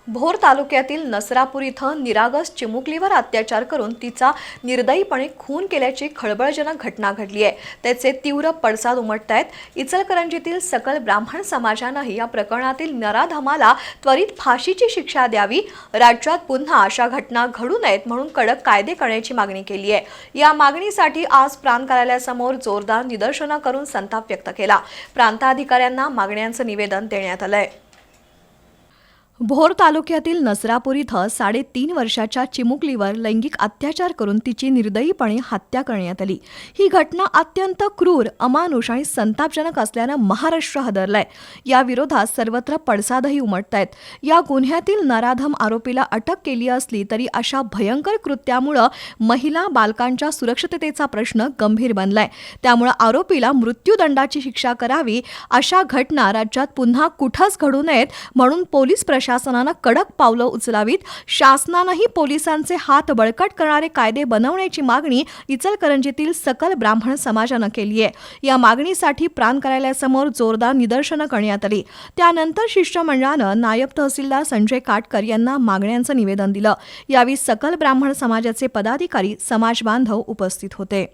भोर तालुक्यातील नसरापूर इथं निरागस चिमुकलीवर अत्याचार करून तिचा निर्दयीपणे खून केल्याची खळबळजनक घटना घडली आहे। त्याचे तीव्र पडसाद उमटतायत। इचलकरंजीतील सकल ब्राह्मण समाजानेही या प्रकरणातील नराधमाला त्वरित फाशीची शिक्षा द्यावी, राज्यात पुन्हा अशा घटना घडू नयेत म्हणून कडक कायदे करण्याची मागणी केली आहे। या मागणीसाठी आज प्रांत कार्यालयासमोर जोरदार निदर्शनं करून संताप व्यक्त केला। प्रांताधिकाऱ्यांना मागण्यांचं निवेदन देण्यात आलंय। भोर तालुक्यातील नसरापूर इथं 3.5 वर्षाच्या चिमुकलीवर लैंगिक अत्याचार करून तिची निर्दयीपणे हत्या करण्यात आली। ही घटना अत्यंत क्रूर, अमानुष आणि संतापजनक असल्यानं महाराष्ट्र हादरलाय। या विरोधात सर्वत्र पडसादही उमटतायत। या गुन्ह्यातील नराधम आरोपीला अटक केली असली तरी अशा भयंकर कृत्यामुळे महिला बालकांच्या सुरक्षिततेचा प्रश्न गंभीर बनलाय। त्यामुळे आरोपीला मृत्यूदंडाची शिक्षा करावी, अशा घटना राज्यात पुन्हा कुठंच घडू नयेत म्हणून पोलीस शासनानं कडक पावलं उचलावीत। शासनानंही पोलिसांचे हात बळकट करणारे कायदे बनवण्याची मागणी इचलकरंजीतील सकल ब्राह्मण समाजानं केली आहे। या मागणीसाठी प्रांत कार्यालयासमोर जोरदार निदर्शनं करण्यात आली। त्यानंतर शिष्टमंडळानं नायब तहसीलदार संजय काटकर यांना मागण्यांचं निवेदन दिलं। यावेळी सकल ब्राह्मण समाजाचे पदाधिकारी, समाज बांधव उपस्थित होते।